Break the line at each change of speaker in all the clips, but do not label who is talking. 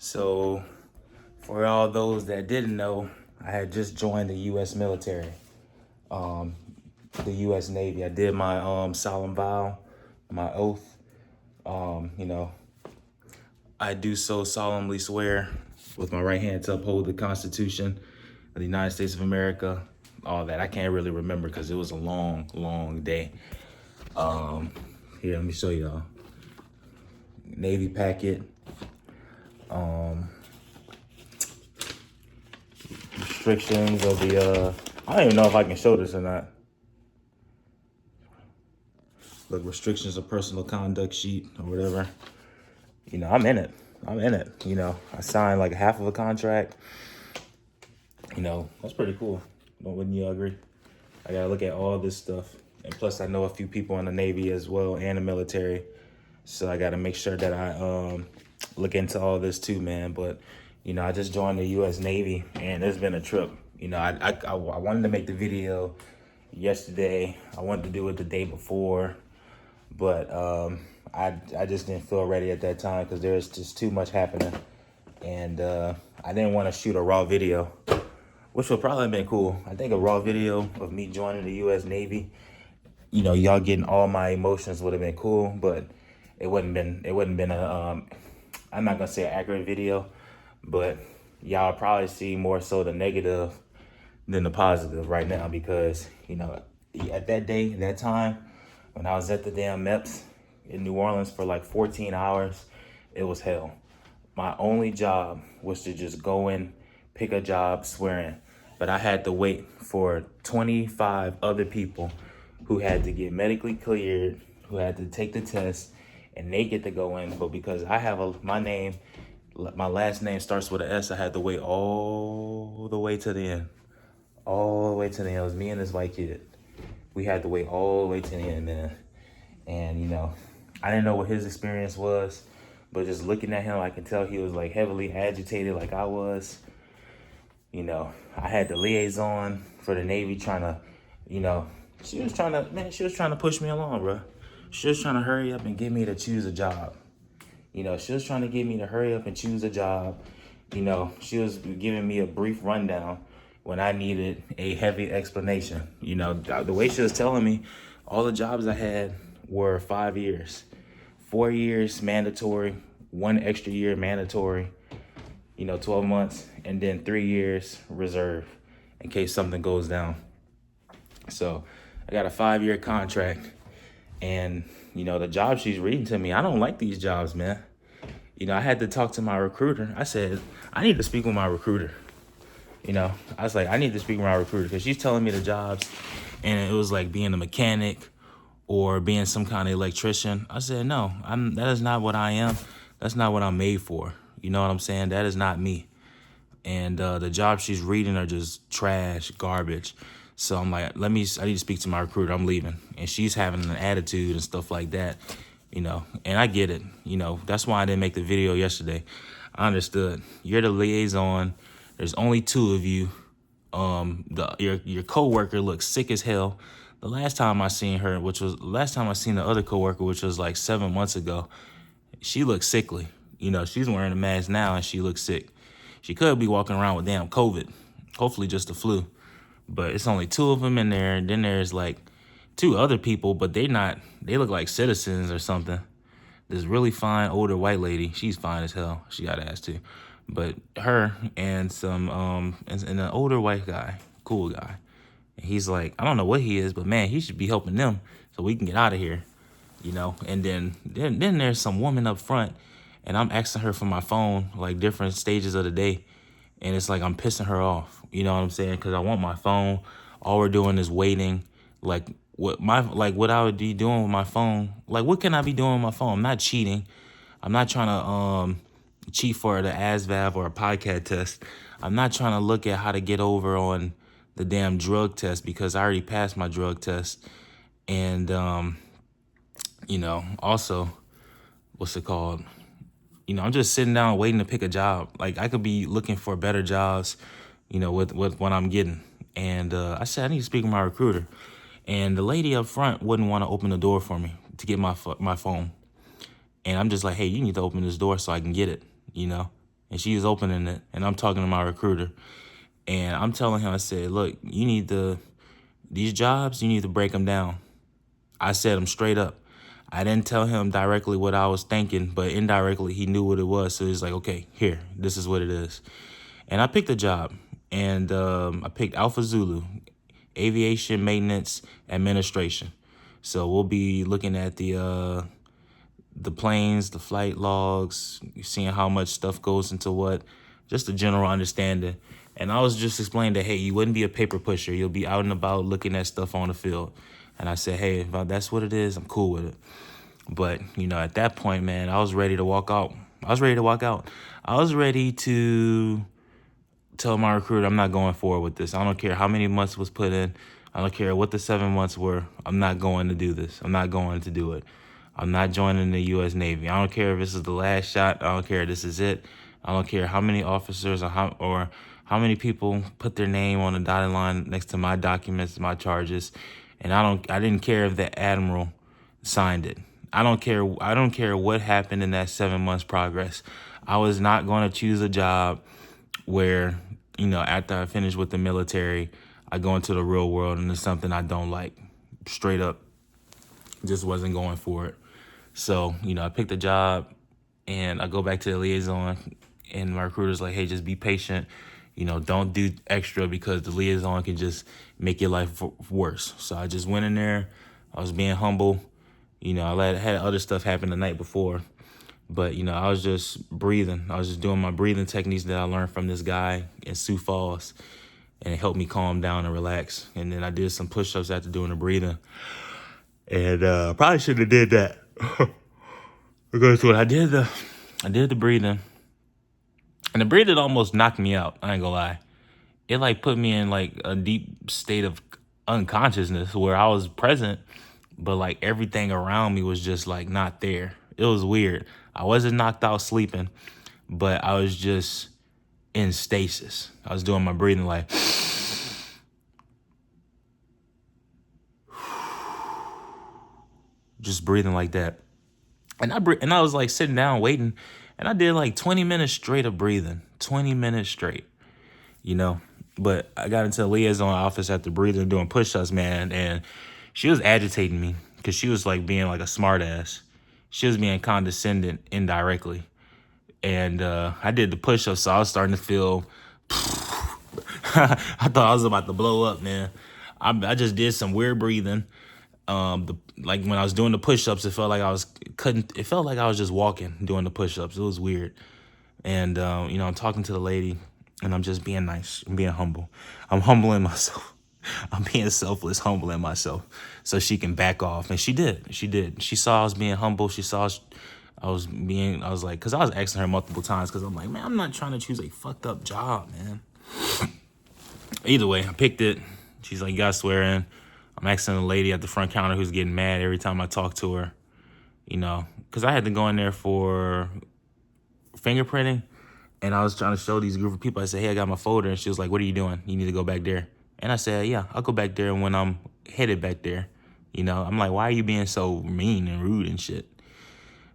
So, for all those that didn't know, I had just joined the U.S. military, um, the U.S. Navy. I did my solemn vow, my oath. You know, I do so solemnly swear with my right hand to uphold the Constitution of the United States of America. All that I can't really remember because it was a long, long day. Here, let me show y'all. Navy packet. Restrictions of the I don't even know if I can show this or not. Look, restrictions of personal conduct sheet or whatever. I'm in it. I signed like half of a contract. That's pretty cool. Wouldn't you agree? I gotta look at all this stuff. And plus I know a few people in the Navy as well and the military. So I gotta make sure that I look into all this too, man. But I just joined the US Navy and it's been a trip. I wanted to make the video yesterday. I wanted to do it the day before, but I just didn't feel ready at that time because there's just too much happening. And I didn't want to shoot a raw video, which would probably have been cool. I think a raw video of me joining the US Navy, y'all getting all my emotions would have been cool, but it wouldn't been a I'm not gonna say an accurate video, but y'all probably see more so the negative than the positive right now because, at that day, that time, when I was at the damn MEPS in New Orleans for like 14 hours, it was hell. My only job was to just go in, pick a job, swearing. But I had to wait for 25 other people who had to get medically cleared, who had to take the test, and they get to go in. But because I have my last name starts with an S, I had to wait all the way to the end. All the way to the end. It was me and this white kid. We had to wait all the way to the end, man. And, I didn't know what his experience was, but just looking at him, I could tell he was like heavily agitated like I was. I had the liaison for the Navy trying to, she was trying to push me along, bro. She was trying to hurry up and get me to choose a job. She was trying to get me to hurry up and choose a job. She was giving me a brief rundown when I needed a heavy explanation. The way she was telling me, all the jobs I had were 5 years. 4 years mandatory, 1 extra year mandatory, 12 months, and then 3 years reserve in case something goes down. So I got a 5-year contract, and the job she's reading to me, I don't like these jobs, man. I had to talk to my recruiter. I said, I need to speak with my recruiter. I was like, I need to speak with my recruiter because she's telling me the jobs, and it was like being a mechanic or being some kind of electrician. I said, no, that is not what I am. That's not what I'm made for. You know what I'm saying? That is not me. And the jobs she's reading are just trash, garbage. So I'm like, I need to speak to my recruiter. I'm leaving. And she's having an attitude and stuff like that, and I get it. That's why I didn't make the video yesterday. I understood. You're the liaison. There's only 2 of you. Your coworker looks sick as hell. The last time I seen the other coworker, which was like 7 months ago, she looked sickly. She's wearing a mask now and she looks sick. She could be walking around with damn COVID. Hopefully just the flu. But it's only 2 of them in there. And then there's like 2 other people, but they look like citizens or something. This really fine older white lady. She's fine as hell. She got ass too. But her and some and an older white guy, cool guy. And he's like, I don't know what he is, but man, he should be helping them so we can get out of here. And then there's some woman up front, and I'm asking her for my phone, like different stages of the day. And it's like I'm pissing her off. You know what I'm saying? Because I want my phone. All we're doing is waiting. Like what I would be doing with my phone. Like what can I be doing with my phone? I'm not cheating. I'm not trying to cheat for the ASVAB or a podcast test. I'm not trying to look at how to get over on the damn drug test because I already passed my drug test. And also, what's it called? I'm just sitting down waiting to pick a job. Like I could be looking for better jobs, with what I'm getting. And I said, I need to speak with my recruiter. And the lady up front wouldn't want to open the door for me to get my phone. And I'm just like, hey, you need to open this door so I can get it, and she was opening it, and I'm talking to my recruiter, and I'm telling him, I said, look, these jobs, you need to break them down. I said them straight up. I didn't tell him directly what I was thinking, but indirectly he knew what it was. So he's like, okay, here, this is what it is. And I picked a job, and I picked Alpha Zulu, Aviation Maintenance Administration. So we'll be looking at the planes, the flight logs, seeing how much stuff goes into what, just a general understanding. And I was just explaining that, hey, you wouldn't be a paper pusher. You'll be out and about looking at stuff on the field. And I said, hey, if that's what it is, I'm cool with it. But, at that point, man, I was ready to walk out. I was ready to tell my recruiter, I'm not going forward with this. I don't care how many months was put in. I don't care what the 7 months were. I'm not going to do this. I'm not going to do it. I'm not joining the U.S. Navy. I don't care if this is the last shot. I don't care if this is it. I don't care how many officers or how many people put their name on the dotted line next to my documents, my charges. And I didn't care if the admiral signed it. I don't care what happened in that 7 months progress. I was not going to choose a job where, after I finish with the military, I go into the real world and it's something I don't like. Straight up, just wasn't going for it. So, I picked a job and I go back to the liaison, and my recruiter's like, hey, just be patient. Don't do extra because the liaison can just make your life worse. So I just went in there. I was being humble. I had other stuff happen the night before. But, I was just breathing. I was just doing my breathing techniques that I learned from this guy in Sioux Falls. And it helped me calm down and relax. And then I did some push-ups after doing the breathing. And probably shouldn't have did that. Because when I did the breathing. And the breathing almost knocked me out. I ain't gonna lie. It put me in a deep state of unconsciousness where I was present, but everything around me was just not there. It was weird. I wasn't knocked out sleeping, but I was just in stasis. I was doing my breathing just breathing like that. And I was sitting down waiting, and I did 20 minutes straight of breathing. 20 minutes straight, But I got into the liaison office after breathing and doing push-ups, man, and she was agitating me because she was being a smart ass. She was being condescending indirectly. And I did the push-ups, so I was starting to feel, I thought I was about to blow up, man. I just did some weird breathing. When I was doing the push-ups, it felt like I was just walking doing the push-ups. It was weird. And, I'm talking to the lady, and I'm just being nice. I'm being humble. I'm humbling myself. I'm being selfless, humbling myself so she can back off. And she did. She saw I was being humble. She saw because I was asking her multiple times because I'm like, man, I'm not trying to choose a fucked up job, man. Either way, I picked it. She's like, you gotta swear in. I'm asking the lady at the front counter who's getting mad every time I talk to her, because I had to go in there for fingerprinting. And I was trying to show these group of people. I said, hey, I got my folder. And she was like, what are you doing? You need to go back there. And I said, yeah, I'll go back there when I'm headed back there. I'm like, why are you being so mean and rude and shit?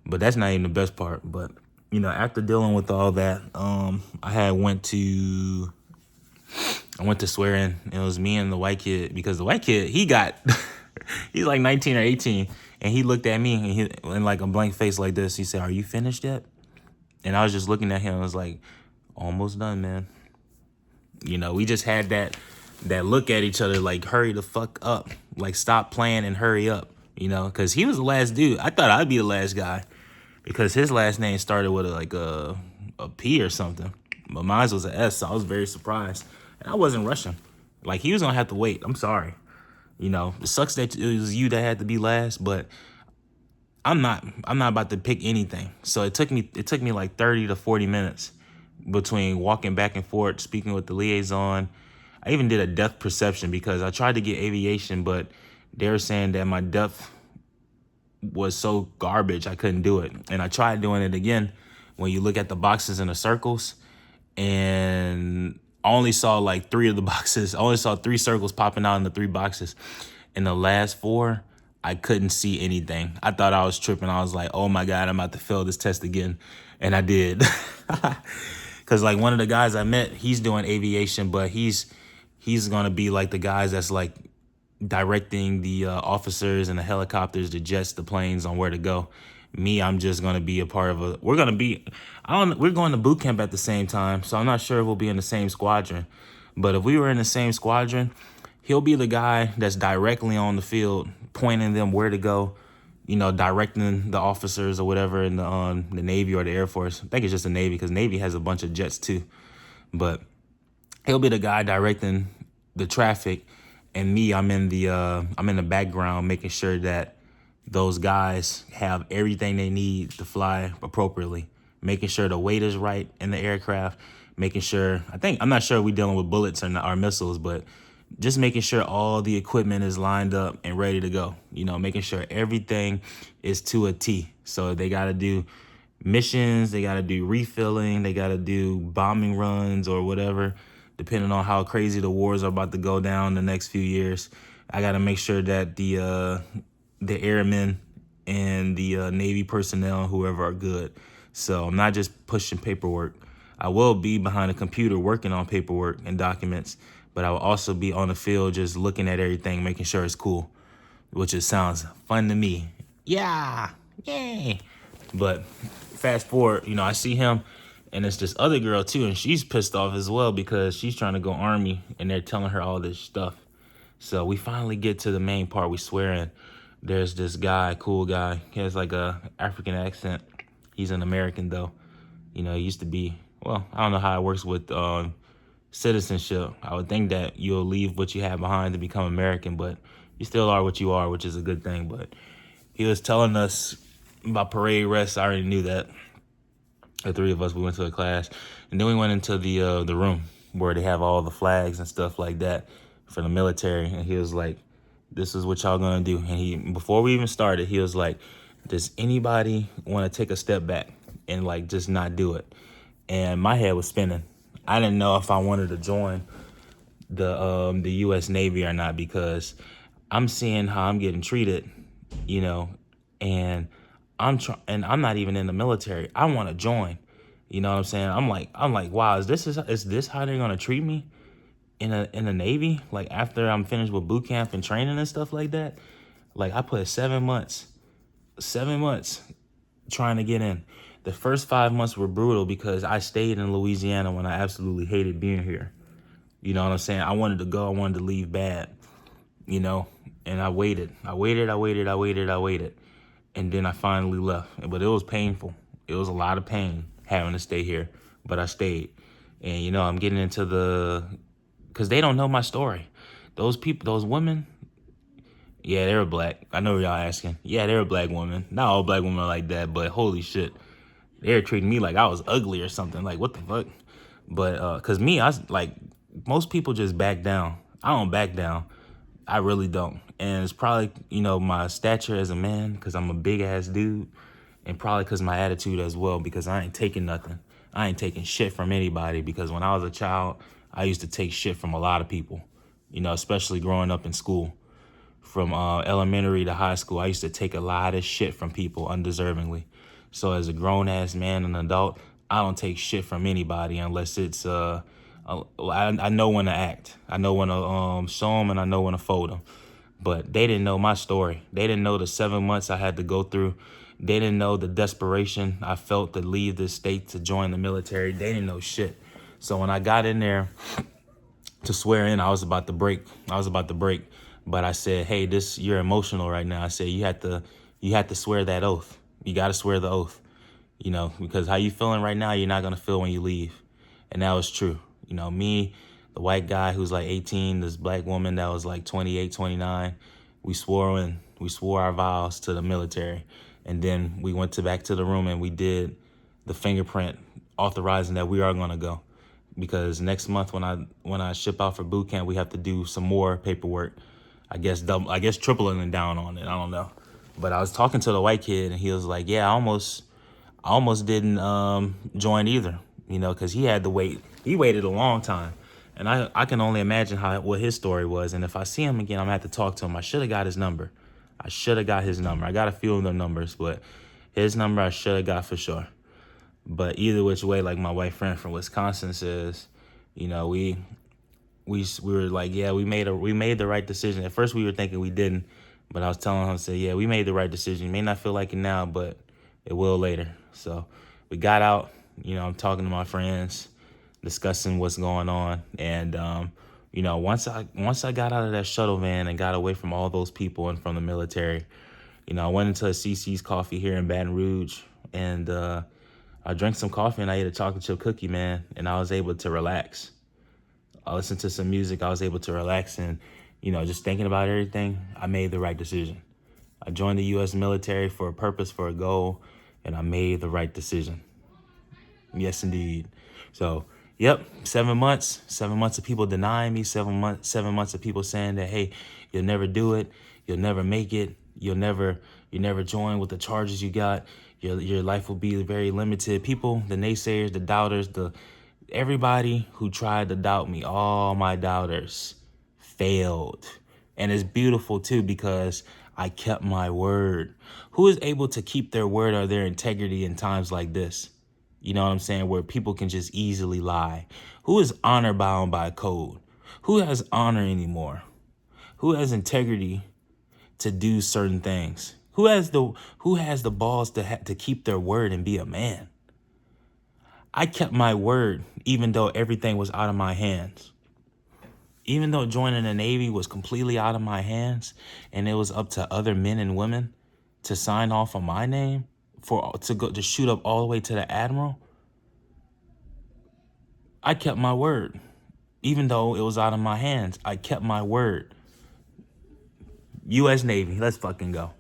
But that's not even the best part. But, after dealing with all that, I went to swear in. It was me and the white kid, because the white kid, he's 19 or 18. And he looked at me and he in a blank face like this. He said, are you finished yet? And I was just looking at him. I was like, almost done, man. We just had that look at each other hurry the fuck up. Stop playing and hurry up, because he was the last dude. I thought I'd be the last guy because his last name started with a P or something. But mine was an S, so I was very surprised. And I wasn't rushing. He was going to have to wait. I'm sorry. It sucks that it was you that had to be last, but I'm not about to pick anything. So it took me 30 to 40 minutes between walking back and forth, speaking with the liaison. I even did a depth perception because I tried to get aviation, but they were saying that my depth was so garbage I couldn't do it. And I tried doing it again when you look at the boxes and the circles, and I only saw 3 of the boxes. I only saw 3 circles popping out in the 3 boxes. In the last 4, I couldn't see anything. I thought I was tripping. I was like, oh my God, I'm about to fail this test again. And I did. Because like one of the guys I met, he's doing aviation, but he's gonna be like the guys that's like directing the officers and the helicopters, the jets, the planes on where to go. Me, I'm just gonna be a part of a. We're gonna be. We're going to boot camp at the same time, so I'm not sure if we'll be in the same squadron. But if we were in the same squadron, he'll be the guy that's directly on the field, pointing them where to go. You know, directing the officers or whatever in the Navy or the Air Force. I think it's just the Navy because Navy has a bunch of jets too. But he'll be the guy directing the traffic, and me, I'm in the background making sure that those guys have everything they need to fly appropriately, making sure the weight is right in the aircraft, making sure, I'm not sure we dealing with bullets or missiles, but just making sure all the equipment is lined up and ready to go. You know, making sure everything is to a T. So they got to do missions, they got to do refilling, they got to do bombing runs or whatever, depending on how crazy the wars are about to go down the next few years. I got to make sure that the airmen and the Navy personnel, whoever, are good. So I'm not just pushing paperwork. I will be behind a computer working on paperwork and documents, but I will also be on the field just looking at everything, making sure it's cool, which it sounds fun to me. Yeah, yay. But fast forward, I see him, and it's this other girl too, and she's pissed off as well because she's trying to go Army, and they're telling her all this stuff. So we finally get to the main part. We swear in. There's this guy, cool guy. He has like a African accent. He's an American though. He used to be, well, I don't know how it works with citizenship. I would think that you'll leave what you have behind to become American, but you still are what you are, which is a good thing. But he was telling us about parade rest. I already knew that. The three of us, we went to a class, and then we went into the room where they have all the flags and stuff like that for the military. And he was like, "This is what y'all gonna do." And before we even started, he was like, "Does anybody want to take a step back and like just not do it?" And my head was spinning. I didn't know if I wanted to join the U.S. Navy or not, because I'm seeing how I'm getting treated, and I'm not even in the military. I want to join. You know what I'm saying? I'm like, wow, is this how they're gonna treat me in the Navy? Like after I'm finished with boot camp and training and stuff like that? Like I put 7 months trying to get in. The first 5 months were brutal because I stayed in Louisiana when I absolutely hated being here. You know what I'm saying? I wanted to go. I wanted to leave bad, and I waited. And then I finally left. But it was painful. It was a lot of pain having to stay here. But I stayed. And, I'm getting into because they don't know my story. Those people, those women, yeah, they were black. I know y'all asking. Yeah, they were black women. Not all black women are like that, but holy shit. They were treating me like I was ugly or something. Like, what the fuck? But, because me, I was like, most people just back down. I don't back down. I really don't. And it's probably, my stature as a man, because I'm a big ass dude, and probably because my attitude as well, because I ain't taking nothing. I ain't taking shit from anybody, because when I was a child, I used to take shit from a lot of people, especially growing up in school. From elementary to high school, I used to take a lot of shit from people undeservingly. So as a grown ass man and adult, I don't take shit from anybody unless it's I know when to act. I know when to show them, and I know when to fold them. But they didn't know my story. They didn't know the 7 months I had to go through. They didn't know the desperation I felt to leave this state to join the military. They didn't know shit. So when I got in there to swear in, I was about to break. But I said, "Hey, you're emotional right now." I said, you have to swear that oath. You got to swear the oath, because how you feeling right now, you're not going to feel when you leave. And that was true. Me, the white guy who's like 18, this black woman that was like 28, 29, we swore our vows to the military. And then we went back to the room and we did the fingerprint authorizing that we are going to go. Because next month when I ship out for boot camp, we have to do some more paperwork. I guess tripling down on it. I don't know. But I was talking to the white kid, and he was like, "Yeah, I almost didn't join either, because he had to wait. He waited a long time." And I can only imagine what his story was. And if I see him again, I'm going to have to talk to him. I should have got his number. I got a few of their numbers, but his number I should have got for sure. But either which way, like my white friend from Wisconsin says, you know, we were like, yeah, we made the right decision. At first we were thinking we didn't, but I was telling him, say, yeah, we made the right decision. You may not feel like it now, but it will later. So we got out, you know, I'm talking to my friends, discussing what's going on. And, you know, once I got out of that shuttle van and got away from all those people and from the military, you know, I went into a CC's Coffee here in Baton Rouge, and I drank some coffee and I ate a chocolate chip cookie, man, and I was able to relax. I listened to some music. I was able to relax, and, you know, just thinking about everything, I made the right decision. I joined the U.S. military for a purpose, for a goal, and I made the right decision. Yes, indeed. So, yep, 7 months. 7 months of people denying me. 7 months of people saying that, hey, you'll never do it. You'll never make it. You never join with the charges you got. Your life will be very limited. People, the naysayers, the doubters, everybody who tried to doubt me, all my doubters failed. And it's beautiful too, because I kept my word. Who is able to keep their word or their integrity in times like this? You know what I'm saying? Where people can just easily lie. Who is honor bound by code? Who has honor anymore? Who has integrity to do certain things? Who has the balls to keep their word and be a man? I kept my word, even though everything was out of my hands. Even though joining the Navy was completely out of my hands, and it was up to other men and women to sign off on my name to shoot up all the way to the admiral, I kept my word. Even though it was out of my hands, I kept my word. U.S. Navy, let's fucking go.